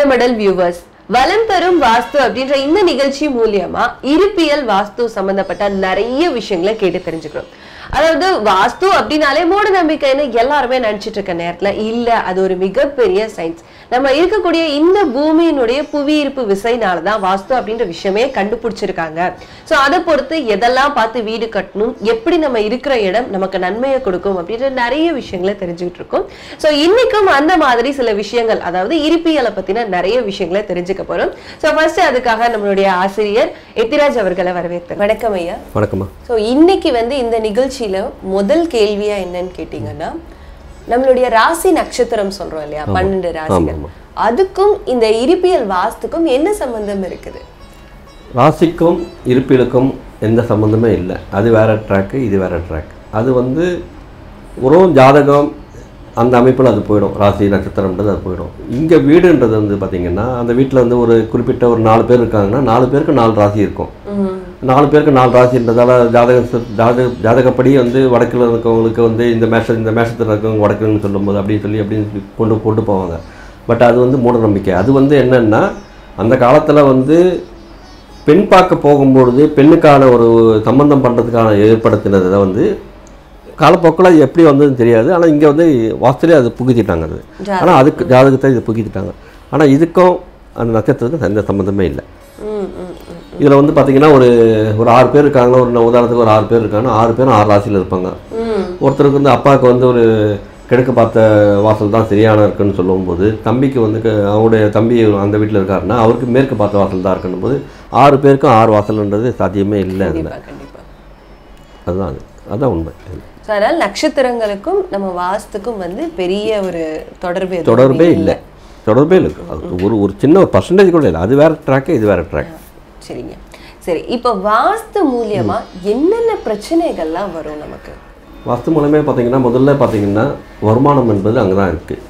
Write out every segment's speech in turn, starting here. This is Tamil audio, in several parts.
வண்ணமடல் வியூவர்ஸ், வலம் தரும் வாஸ்து அப்படின்ற இந்த நிகழ்ச்சி மூலியமா இருப்பியல் வாஸ்து சம்பந்தப்பட்ட நிறைய விஷயங்களை கேட்டு தெரிஞ்சுக்கிறோம். அதாவது வாஸ்து அப்படின்னாலே மூட நம்பிக்கைன்னு எல்லாருமே நினைச்சிட்டு இருக்க நேரத்துல இல்ல, அது ஒரு மிகப்பெரிய சயின்ஸ். நம்ம இருக்கக்கூடிய இந்த பூமியினுடைய புவியீர்ப்பு விசைனாலதான் வாஸ்து அப்படின்ற விஷயமே கண்டுபிடிச்சிருக்காங்க. சோ அதை பொறுத்து எதெல்லாம் பார்த்து வீடு கட்டணும், எப்படி நம்ம இருக்கிற இடம் நமக்கு நன்மையை கொடுக்கும் அப்படின்ற நிறைய விஷயங்களை தெரிஞ்சுக்கிட்டு இருக்கோம். சோ இன்னைக்கும் அந்த மாதிரி சில விஷயங்கள், அதாவது இருப்பியலை பத்தின நிறைய விஷயங்களை தெரிஞ்சுக்க போறோம். சோ ஃபர்ஸ்ட் அதுக்காக நம்மளுடைய ஆசிரியர் எத்திராஜ் அவர்களை வரவேற்கிறேன். வணக்கம் ஐயா. வணக்கம்மா. சோ இன்னைக்கு இந்த நிகழ்ச்சியில முதல் கேள்வியா என்னன்னு கேட்டீங்கன்னா, நம்மளுடைய ராசி நட்சத்திரம் சொல்றோம் இல்லையா, 12 ராசிகள், அதுக்கும் இந்த இருப்பியல் வாஸ்துக்கும் என்ன சம்பந்தம் இருக்குது? ராசிக்கும் இருப்பியலுக்கும் எந்த சம்பந்தமே இல்லை. அது வேற ட்ராக்கு, இது வேற ட்ராக். அது ஒரு ஜாதகம் அந்த அமைப்பில் அது போயிடும். ராசி நட்சத்திரம்ன்றது அது போயிடும். இங்கே வீடுன்றது பார்த்திங்கன்னா, அந்த வீட்டில் ஒரு குறிப்பிட்ட ஒரு 4 பேர் இருக்காங்கன்னா 4 பேருக்கு 4 ராசி இருக்கும். 4 பேருக்கு 4 ராசின்றதால ஜாதகப்படி வடக்கில் இருக்கவங்களுக்கு இந்த மேஷத்தில் இருக்கவங்க வடக்குன்னு சொல்லும்போது அப்படின்னு கொண்டு போவாங்க. பட் அது மூட நம்பிக்கை. அது என்னென்னா, அந்த காலத்தில் பெண் பார்க்க போகும்பொழுது பெண்ணுக்கான ஒரு சம்பந்தம் பண்ணுறதுக்கான ஏற்படுத்தினதை காலப்போக்கில் எப்படி வந்ததுன்னு தெரியாது. ஆனால் இங்கே வாஸ்துலேயே அது புகுத்திட்டாங்க. அது ஆனால் அதுக்கு ஜாதகத்தை இது புகுத்திட்டாங்க. ஆனால் இதுக்கும் அந்த நட்சத்திரத்துக்கும் எந்த சம்மந்தமே இல்லை. இதில் பார்த்தீங்கன்னா ஒரு 6 பேர் இருக்காங்க. உதாரணத்துக்கு ஒரு 6 பேர் இருக்காங்க. 6 பேரும் 6 ராசியில் இருப்பாங்க. ஒருத்தருக்கு அப்பாவுக்கு ஒரு கிழக்கு பார்த்த வாசல் தான் சரியான இருக்குன்னு சொல்லும்போது, தம்பிக்கு அவங்களுடைய தம்பி அந்த வீட்டில் இருக்காருன்னா அவருக்கு மேற்கு பார்த்த வாசல் தான் இருக்குன்னு போது 6 பேருக்கும் 6 வாசல்ன்றது சாத்தியமே இல்லை. அதுதான் உண்மை. அதனால் நட்சத்திரங்களுக்கும் நம்ம வாஸ்துக்கும் பெரிய ஒரு தொடர்பே இல்லை. தொடர்பே இல்லை. அது ஒரு சின்ன ஒரு பர்சன்டேஜ் கூட இல்லை. அது வேற ட்ராக்கு, இது வேற ட்ராக். சரிங்க. சரி, இப்போ வாஸ்து மூலியமா என்னென்ன பிரச்சனைகள்லாம் வரும் நமக்கு? வாஸ்து மூலமே பார்த்தீங்கன்னா, முதல்ல பார்த்தீங்கன்னா வருமானம் என்பது அங்கே தான் இருக்குது.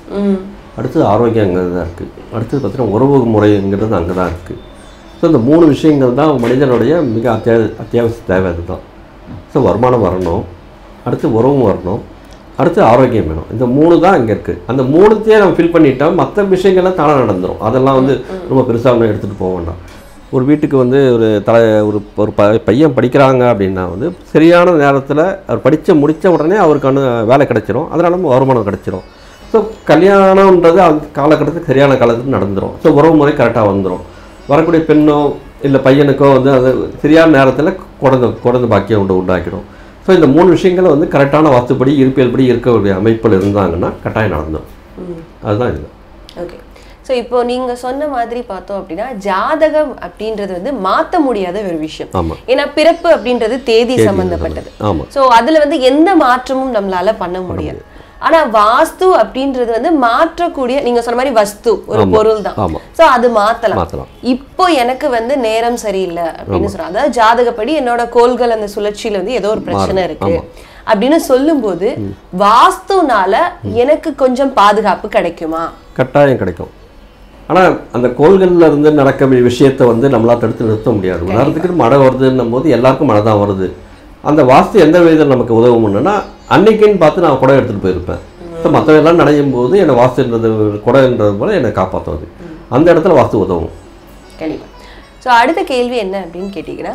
அடுத்தது ஆரோக்கியம் அங்கே தான் இருக்குது. அடுத்தது பார்த்தீங்கன்னா உறவு முறைங்கிறது அங்கே தான் இருக்குது. ஸோ இந்த 3 விஷயங்கள் தான் மனிதனுடைய மிக அத்தியாவசிய தேவை. அதுதான். ஸோ வருமானம் வரணும், அடுத்து உறவும் வரணும், அடுத்து ஆரோக்கியம் வேணும். இந்த 3 தான் இங்கே இருக்குது. அந்த 3த்தையே நம்ம ஃபில் பண்ணிட்டோம், மற்ற விஷயங்கள்லாம் தானாக நடந்துடும். அதெல்லாம் ரொம்ப பெருசாக எடுத்துகிட்டு போக வேண்டாம். ஒரு வீட்டுக்கு ஒரு பையன் படிக்கிறாங்க அப்படின்னா சரியான நேரத்தில் அவர் முடித்த உடனே அவருக்கான வேலை கிடைச்சிரும். அதனால வருமானம் கிடைச்சிரும். ஸோ கல்யாணம்ன்றது அந்த காலகட்டத்துக்கு சரியான காலத்துக்கு நடந்துடும். ஸோ உறவு முறை கரெக்டாக வந்துடும். வரக்கூடிய பெண்ணோ இல்லை பையனுக்கோ அது சரியான நேரத்தில் குழந்தை பாக்கியம் உண்டாக்கிடும். ஸோ இந்த 3 விஷயங்களை கரெக்டான வாஸ்துப்படி இருப்பியல் படி இருக்கக்கூடிய அமைப்பில் இருந்தாங்கன்னா கட்டாயம் நடந்துடும். அதுதான் இது. ஓகே. ஸோ இப்போ நீங்க சொன்ன மாதிரி பார்த்தோம் அப்படின்னா, ஜாதகம் அப்படின்றது மாற்ற முடியாத ஒரு விஷயம். ஏன்னா பிறப்பு அப்படின்றது தேதி சம்பந்தப்பட்டது. ஸோ அதுல எந்த மாற்றமும் நம்மளால பண்ண முடியாது. ஆனா வாஸ்து அப்படின்றது மாற்றக்கூடிய, நீங்க சொன்ன மாதிரி வஸ்து ஒரு பொருள் தான். சோ அது மாத்தலாம். இப்போ எனக்கு நேரம் சரியில்லை அப்படின்னு சொல்றாங்க. அதாவது ஜாதகப்படி என்னோட கோள்கள் அந்த சுழற்சியில ஏதோ ஒரு பிரச்சனை இருக்கு அப்படின்னு சொல்லும் போது, வாஸ்துனால எனக்கு கொஞ்சம் பாதுகாப்பு கிடைக்குமா? கட்டாயம் கிடைக்கும். ஆனால் அந்த கோள்களில் இருந்து நடக்க விஷயத்தை நம்மளால் தடுத்து நிறுத்த முடியாது. உதாரணத்துக்கு மழை வருதுன்னும் போது எல்லாருக்கும் மழை தான் வருது. அந்த வாஸ்து எந்த விதத்தில் நமக்கு உதவும்னா, அன்னைக்குன்னு பார்த்து நான் குடம் எடுத்துகிட்டு போயிருப்பேன். ஸோ மற்றவெல்லாம் நனையும் போது என்னை வாஸ்துன்றது குடன்றது போல என்னை காப்பாற்றுவது. அந்த இடத்துல வாஸ்து உதவும். கண்டிப்பாக. ஸோ அடுத்த கேள்வி என்ன அப்படின்னு கேட்டிங்கன்னா,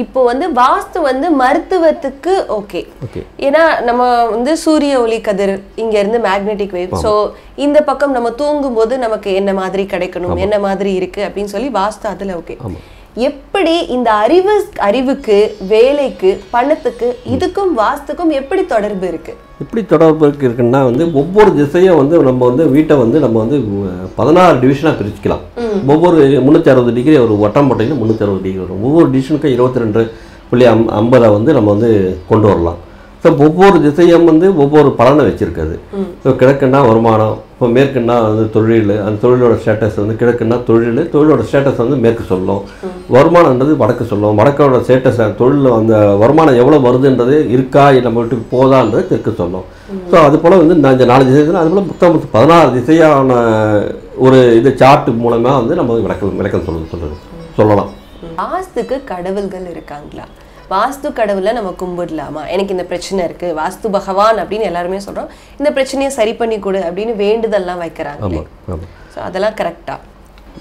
இப்போ வாஸ்து மருத்துவத்துக்கு ஓகே, ஏன்னா நம்ம சூரிய ஒளி கதிர் இங்க இருந்து மேக்னெட்டிக் வேவ், ஸோ இந்த பக்கம் நம்ம தூங்கும் போது நமக்கு என்ன மாதிரி கிடைக்கணும், என்ன மாதிரி இருக்கு அப்படின்னு சொல்லி வாஸ்து அதுல ஓகே. எப்படி இந்த அறிவுக்கு, வேலைக்கு, பணத்துக்கு, இதுக்கும் வாஸ்துக்கும் எப்படி தொடர்பு இருக்கு? எப்படி தொடர்பு இருக்குன்னா ஒவ்வொரு திசையும் நம்ம வீட்டை நம்ம 16 டிவிஷனாக பிரிச்சுக்கலாம். ஒவ்வொரு 360 டிகிரி ஒரு வட்டம் போட்டிங்கன்னா 360 டிகிரி வரும். ஒவ்வொரு டிவிஷனுக்கும் 22.50 நம்ம கொண்டு வரலாம். ஸோ ஒவ்வொரு திசையும் ஒவ்வொரு பலனை வச்சுருக்காது. ஸோ கிழக்குன்னா வருமானம், இப்போ மேற்குன்னா தொழில், அந்த தொழிலோட ஸ்டேட்டஸ் கிழக்குன்னா தொழிலோட ஸ்டேட்டஸ் மேற்கு சொல்லும். வருமானன்றது வடக்கு சொல்லும். வடக்கோட ஸ்டேட்டஸ் தொழில் அந்த வருமானம் எவ்வளோ வருதுன்றது இருக்கா நம்ம வீட்டுக்கு போதான்றது தெற்கு சொல்லும். ஸோ அது போல் இந்த 4 திசை, அது போல் மொத்தம் 16 திசையான ஒரு இது சார்ட் மூலமாக நம்ம விளக்கம் சொல்லலாம். வாஸ்துக்கு கடவுள்கள் இருக்காங்களா? வாஸ்து கடவுளை நம்ம கும்பிடலாமா? எனக்கு இந்த பிரச்சனை இருக்கு, வாஸ்து பகவான் அப்படின்னு எல்லாருமே சொல்றோம், இந்த பிரச்சனையை சரி பண்ணி கொடு அப்படின்னு வேண்டுதல்லாம் வைக்கிறாங்க. ஸோ அதெல்லாம் கரெக்டா?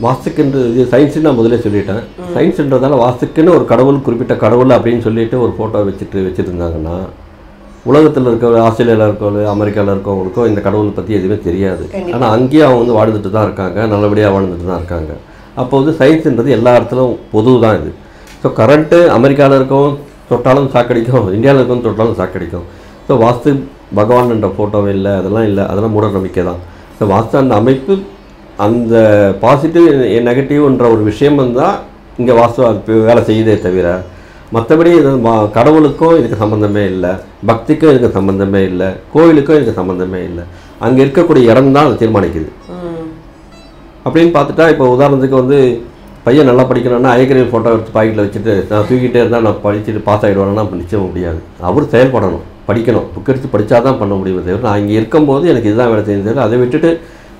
வாஸ்துக்குன்ற இது சயின்ஸுன்னு நான் முதலே சொல்லிட்டேன். சயின்ஸுன்றதால வாஸ்துக்குன்னு ஒரு கடவுள், குறிப்பிட்ட கடவுள் அப்படின்னு சொல்லிட்டு ஒரு ஃபோட்டோ வச்சுருந்தாங்கன்னா உலகத்தில் இருக்க ஆஸ்திரேலியாவில் இருக்கவங்க, அமெரிக்காவில் இருக்கவங்களுக்கோ இந்த கடவுளை பற்றி எதுவுமே தெரியாது. ஆனால் அங்கேயும் அவங்க வந்து வாழ்ந்துட்டு தான் இருக்காங்க, நல்லபடியாக வாழ்ந்துட்டு தான் இருக்காங்க. அப்போ வந்து சயின்ஸுன்றது எல்லா இடத்துலையும் பொது தான் இது. ஸோ கரண்ட்டு அமெரிக்காவில் இருக்கவும் தொட்டாலும் சாக்கடிக்கும், இந்தியாவில் இருக்கவும் தொட்டாலும் சாக்கடிக்கும். ஸோ வாஸ்து பகவான்ன்ற ஃபோட்டோவே இல்லை, அதெல்லாம் இல்லை, அதெல்லாம் மூட நம்பிக்கை தான். ஸோ வாஸ்து அந்த அமைப்பு, அந்த பாசிட்டிவ் நெகட்டிவ்ன்ற ஒரு விஷயம் தான் இங்கே வாஸ்து அது வேலை செய்யுதே தவிர, மற்றபடி இது கடவுளுக்கும் இதுக்கு சம்மந்தமே இல்லை, பக்திக்கும் இதுக்கு சம்மந்தமே இல்லை, கோவிலுக்கும் இதுக்கு சம்மந்தமே இல்லை. அங்கே இருக்கக்கூடிய இடம் தான் அதை தீர்மானிக்குது. அப்படின்னு பார்த்துட்டா இப்போ உதாரணத்துக்கு வந்து பையன் நல்லா படிக்கணும்னா ஐயக்கரையில் ஃபோட்டோ எடுத்து பாக்கெட்டில் வச்சுட்டு நான் தூக்கிட்டே இருந்தால் நான் படிச்சுட்டு பாஸ் ஆகிடுவேன்னா நிச்சயம் முடியாது. அவர் செயல்படணும், படிக்கணும், புக் எடுத்து படித்தா தான் பண்ண முடியும் தவிர நான் இங்கே இருக்கும்போது எனக்கு இதுதான் வேலை செய்யுது. அதை விட்டுட்டு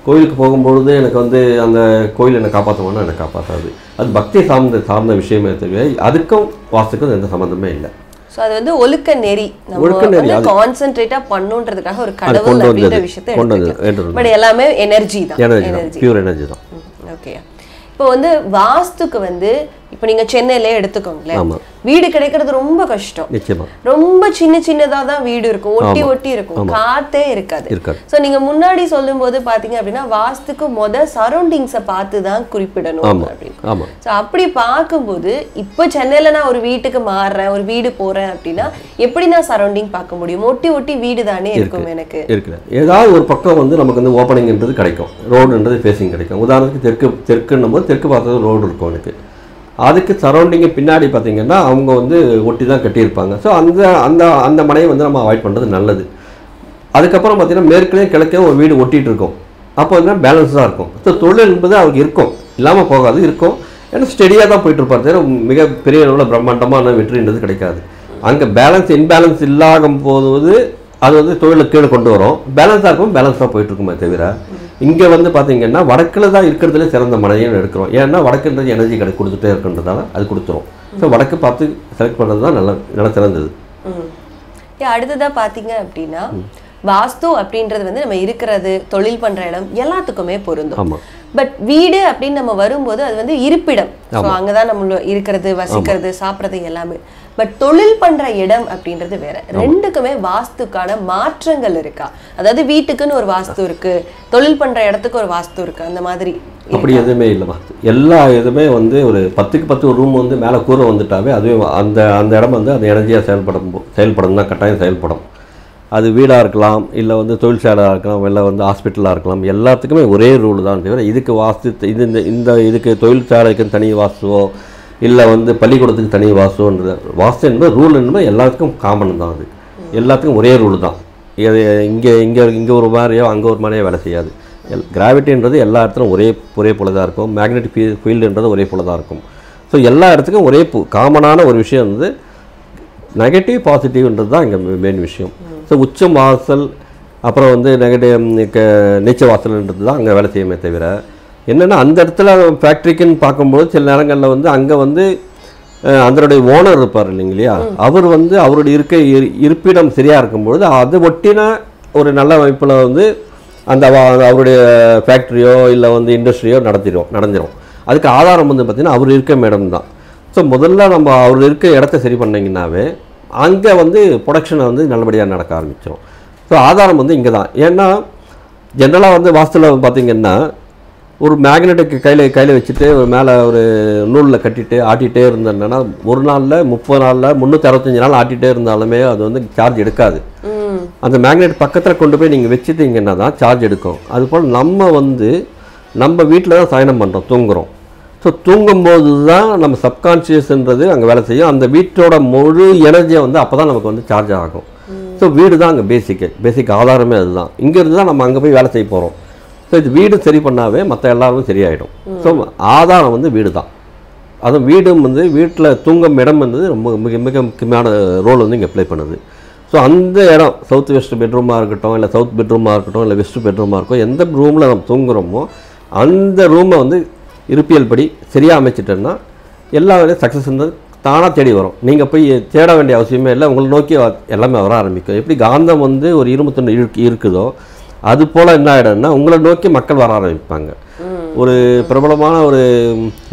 கோயிலுக்கு போகும்பொழுது எனக்கு வந்து அந்த கோயில் என்னை காப்பாற்றுவோன்னா எனக்கு காப்பாற்றாது. அது பக்தி சார்ந்த விஷயமே தவிர அதுக்கும் வாஸ்துக்கும் எந்த சம்மந்தமே இல்லை. ஸோ அது வந்து ஒழுக்க நெறி, நம்ம கான்சென்ட்ரேட்டா பண்ணுன்றதுக்காக ஒரு கடவுள் அப்படின்ற விஷயத்தை எடுத்துக்கலாம். பட் எல்லாமே எனர்ஜி தான், எனர்ஜி, பியூர் எனர்ஜி தான். ஓகே. இப்போ வந்து வாஸ்துக்கு வந்து இப்போ நீங்க சென்னையிலே எடுத்துக்கோங்களேன், வீடு கிடைக்கிறது ரொம்ப கஷ்டம். நிச்சயமா ரொம்ப சின்னதா தான் வீடு இருக்கும், ஒட்டி ஒட்டி இருக்கும், காத்தே இருக்காது. ஸோ நீங்க முன்னாடி சொல்லும் போது பாத்தீங்க அப்படின்னா வாஸ்துக்கு சரௌண்டிங்ஸை பார்த்து தான் குறிப்பிடணும் அப்படின்னு. ஸோ அப்படி பார்க்கும்போது இப்போ சென்னையில நான் ஒரு வீட்டுக்கு மாறுறேன், ஒரு வீடு போறேன் அப்படின்னா எப்படி நான் சரௌண்டிங் பார்க்க முடியும்? ஒட்டி ஒட்டி வீடு தானே இருக்கும் எனக்கு. இருக்குது ஏதாவது ஒரு பக்கம் வந்து நமக்கு வந்து ஓப்பனிங்ன்றது கிடைக்கும், ரோடுன்றது ஃபேஸிங் கிடைக்கும். உதாரணத்துக்கு தெற்குன்னும் போது தெற்கு பார்த்தது ரோடு இருக்கும் எனக்கு, அதுக்கு சரௌண்டிங்கு பின்னாடி பார்த்திங்கன்னா அவங்க வந்து ஒட்டி தான் கட்டியிருப்பாங்க. ஸோ அந்த மனையை வந்து நம்ம அவாய்ட் பண்ணுறது நல்லது. அதுக்கப்புறம் பார்த்திங்கன்னா மேற்குலேயும் கிழக்கையும் ஒரு வீடு ஒட்டிகிட்டு இருக்கும், அப்போ வந்து பேலன்ஸாக இருக்கும். ஸோ தொழில் என்பது அவருக்கு இருக்கும், இல்லாமல் போகாது, இருக்கும். ஏன்னா ஸ்டெடியாக தான் போயிட்டுருப்பார் தவிர மிக பெரிய அளவில் பிரம்மாண்டமான வெற்றின்றது கிடைக்காது. அங்கே இன்பேலன்ஸ் இல்லாகும் போது அது வந்து தொழிலை கீழே கொண்டு வரும், பேலன்ஸாக இருக்கும், பேலன்ஸாக போயிட்டுருக்குமே தவிர இங்கே வந்து பார்த்திங்கன்னா வடக்கில் தான் இருக்கிறதுல சிறந்த மனையும் எடுக்கிறோம். ஏன்னா வடக்குன்றது எனர்ஜி கொடுத்துட்டே இருக்குன்றதால அது கொடுத்துரும். ஸோ வடக்கு பார்த்து செலக்ட் பண்ணுறது தான் நல்லா சிறந்தது. அடுத்ததாக பார்த்தீங்க அப்படின்னா வாஸ்து அப்படின்றது வந்து நம்ம இருக்கிறது, தொழில் பண்ணுற இடம் எல்லாத்துக்குமே பொருந்தும். பட் வீடு அப்படின்னு நம்ம வரும்போது அது வந்து இருப்பிடம், ஸோ அங்கே தான் நம்ம இருக்கிறது, வசிக்கிறது, சாப்பிட்றது எல்லாமே. பட் தொழில் பண்ற இடம் அப்படின்றது வேற. ரெண்டுக்குமே வாஸ்துக்கான மாற்றங்கள் இருக்கா? அதாவது வீட்டுக்குன்னு ஒரு வாஸ்து இருக்கு, தொழில் பண்ற இடத்துக்கு ஒரு வாஸ்து இருக்கு, அந்த மாதிரி அப்படி எதுவுமே இல்லைமா. எல்லா இதுவுமே வந்து ஒரு 10க்கு 10 ரூம் வந்து மேலே கூரை வந்துட்டாவே அதுவே அந்த இடம் வந்து அந்த எனர்ஜியாக செயல்படும் தான், கட்டாயம் செயல்படும். அது வீடாக இருக்கலாம், இல்லை வந்து தொழிற்சாலையாக இருக்கலாம், இல்லை வந்து ஹாஸ்பிட்டலாக இருக்கலாம், எல்லாத்துக்குமே ஒரே ரூல் தான் தவிர இதுக்கு வாஸ்து இதுக்கு தொழிற்சாலைக்குன்னு தனி வாஸ்துவோ இல்லை வந்து பள்ளிக்கூடத்துக்கு தனி வாஸ்துன்றது வாஸ்து என்பது ரூல் என்பது எல்லாத்துக்கும் காமன் தான். அது எல்லாத்துக்கும் ஒரே ரூல் தான். இங்கே ஒரு மாதிரியோ அங்கே ஒரு மாதிரியோ வேலை செய்யாது. கிராவிட்டின்றது எல்லா இடத்துலையும் ஒரே போல தான் இருக்கும், மேக்னெட்டிக் ஃபீல்டுன்றது ஒரே போல தான் இருக்கும். ஸோ எல்லா இடத்துக்கும் ஒரே காமனான ஒரு விஷயம் வந்து நெகட்டிவ் பாசிட்டிவ்ன்றது தான் இங்கே மெயின் விஷயம். ஸோ உச்சம் வாசல் அப்புறம் வந்து நீச்ச வாசல்ன்றது தான் அங்கே வேலை செய்யுமே தவிர என்னென்னா அந்த இடத்துல ஃபேக்ட்ரிக்குன்னு பார்க்கும்போது சில நேரங்களில் வந்து அங்கே வந்து அதனுடைய ஓனர் இருப்பார் இல்லைங்களையா, அவர் வந்து அவருடைய இருப்பிடம் சரியாக இருக்கும்பொழுது அதை ஒட்டின ஒரு நல்ல அமைப்பில் வந்து அந்த அவருடைய ஃபேக்ட்ரியோ இல்லை வந்து இண்டஸ்ட்ரியோ நடந்துடும். அதுக்கு ஆதாரம் வந்து பார்த்திங்கன்னா அவர் இருக்க இடம் தான். ஸோ முதல்ல நம்ம அவர் இருக்க இடத்த சரி பண்ணிங்கன்னாவே அங்கே வந்து ப்ரொடக்ஷனை வந்து நல்லபடியாக நடக்க ஆரம்பிச்சிடும். ஸோ ஆதாரம் வந்து இங்கே தான். ஏன்னா ஜென்ரலாக வந்து வாஸ்துவில் பார்த்திங்கன்னா ஒரு மேக்னெட்டுக்கு கையில் வச்சுட்டு ஒரு மேலே ஒரு நூலில் கட்டிட்டு ஆட்டிகிட்டே இருந்தேன்னா ஒரு நாளில் 30 நாளில் 365 நாள் ஆட்டிகிட்டே இருந்தாலுமே அது வந்து சார்ஜ் எடுக்காது. அந்த மேக்னெட் பக்கத்தில் கொண்டு போய் நீங்கள் வச்சுட்டீங்கன்னா தான் சார்ஜ் எடுக்கும். அதுபோல் நம்ம வீட்டில் தான் சயனம் பண்ணுறோம், தூங்குகிறோம். ஸோ தூங்கும்போது தான் நம்ம சப்கான்ஷியஸ்ன்றது அங்கே வேலை செய்யும். அந்த வீட்டோட முழு எனர்ஜியை வந்து அப்போ தான் நமக்கு வந்து சார்ஜ் ஆகும். ஸோ வீடு தான் அங்கே பேசிக் ஆதாரமே அதுதான். இங்கேருந்து தான் நம்ம அங்கே போய் வேலை செய்ய போகிறோம். ஸோ இது வீடு சரி பண்ணாவே மற்ற எல்லாருமே சரியாயிடும். ஸோ ஆதாரம் வந்து வீடு தான். அதுவும் வீடும் வந்து வீட்டில் தூங்கும் இடம் வந்து ரொம்ப மிக முக்கியமான ரோல் வந்து இங்கே ப்ளே பண்ணுது. ஸோ அந்த இடம் சவுத் வெஸ்ட் பெட்ரூமாக இருக்கட்டும், இல்லை சவுத் பெட்ரூமாக இருக்கட்டும், இல்லை வெஸ்ட் பெட்ரூமாக இருக்கும், எந்த ரூமில் நம்ம தூங்குகிறோமோ அந்த ரூமை வந்து இருப்பியல் படி சரியாக அமைச்சிட்டோன்னா எல்லா வேலையும் சக்ஸஸ்ன்றது தானாக தேடி வரும். நீங்கள் போய் தேட வேண்டிய அவசியமே இல்லை, உங்களை நோக்கி எல்லாமே வர ஆரம்பிக்கும். எப்படி காந்தம் வந்து ஒரு இரும்பு துண்டு இருக்குதோ அது போல் என்ன ஆகிடும்னா உங்களை நோக்கி மக்கள் வர ஆரம்பிப்பாங்க. ஒரு பிரபலமான ஒரு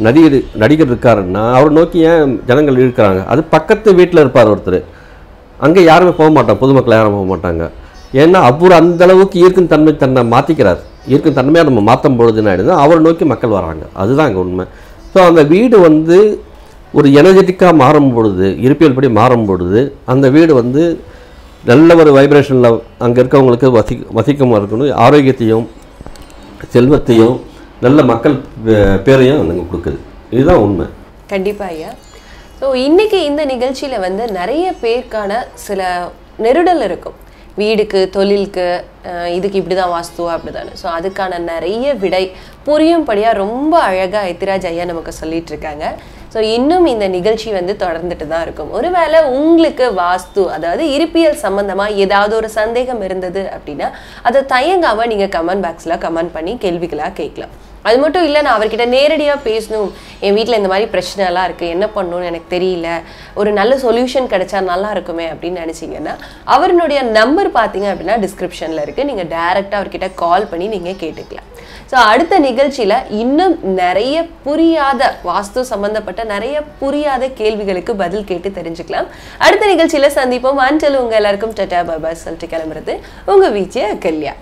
நடிகர் இருக்காருன்னா அவரை நோக்கி ஏன் ஜனங்கள் இழுக்கிறாங்க? அது பக்கத்து வீட்டில் இருப்பார் ஒருத்தர், அங்கே யாருமே போக மாட்டாங்க, பொதுமக்கள் யாரும் போக மாட்டாங்க. ஏன்னா அவர் அந்தளவுக்கு ஈர்க்கும் தன்மை தன்னை மாற்றிக்கிறார். ஈர்க்கும் தன்மையாக நம்ம மாற்றும் பொழுதுன்னு ஆகிடுது, அவரை நோக்கி மக்கள் வராங்க. அதுதான் அங்கே உண்மை. ஸோ அந்த வீடு வந்து ஒரு எனர்ஜெட்டிக்காக மாறும் பொழுது, இருப்பியல் படி மாறும் பொழுது அந்த வீடு வந்து நல்ல ஒரு வைப்ரேஷனில் அங்கே இருக்கவங்களுக்கு வசிக்கமாக இருக்கணும். ஆரோக்கியத்தையும் செல்வத்தையும் நல்ல மக்கள் பேரையும் அங்கே கொடுக்குது. இதுதான் உண்மை. கண்டிப்பா ஐயா. ஸோ இன்னைக்கு இந்த நிகழ்ச்சியில வந்து நிறைய பேருக்கான சில நெருடல் இருக்கும். வீடுக்கு, தொழிலுக்கு, இதுக்கு இப்படிதான் வாஸ்து அப்படிதானே. ஸோ அதுக்கான நிறைய விடை புரியும்படியா ரொம்ப அழகா எத்திராஜ் ஐயா நமக்கு சொல்லிட்டு இருக்காங்க. ஸோ இன்னும் இந்த நிகழ்ச்சி வந்து தொடர்ந்துட்டு தான் இருக்கும். ஒருவேளை உங்களுக்கு வாஸ்து அதாவது இருப்பியல் சம்பந்தமா ஏதாவது ஒரு சந்தேகம் இருந்தது அப்படின்னா அதை தயங்காம நீங்க கமெண்ட் பாக்ஸ்ல கமெண்ட் பண்ணி கேள்விகளா கேட்கலாம். அது மட்டும் இல்லை, நான் அவர்கிட்ட நேரடியாக பேசணும், என் வீட்டில் இந்த மாதிரி பிரச்சனைலாம் இருக்குது, என்ன பண்ணணும்னு எனக்கு தெரியல, ஒரு நல்ல சொல்யூஷன் கிடைச்சா நல்லா இருக்குமே அப்படின்னு நினச்சிங்கன்னா அவருடைய நம்பர் பார்த்தீங்க அப்படின்னா டிஸ்கிரிப்ஷனில் இருக்குது. நீங்கள் டைரெக்டாக அவர்கிட்ட கால் பண்ணி நீங்கள் கேட்டுக்கலாம். ஸோ அடுத்த நிகழ்ச்சியில் இன்னும் நிறைய புரியாத வாஸ்து சம்மந்தப்பட்ட நிறைய புரியாத கேள்விகளுக்கு பதில் கேட்டு தெரிஞ்சுக்கலாம். அடுத்த நிகழ்ச்சியில் சந்திப்போம். அன்டில் உங்கள் எல்லாருக்கும் டட்டா பாபா சொல்லிட்டு கிளம்புறது உங்கள் வீச்சு கல்யா.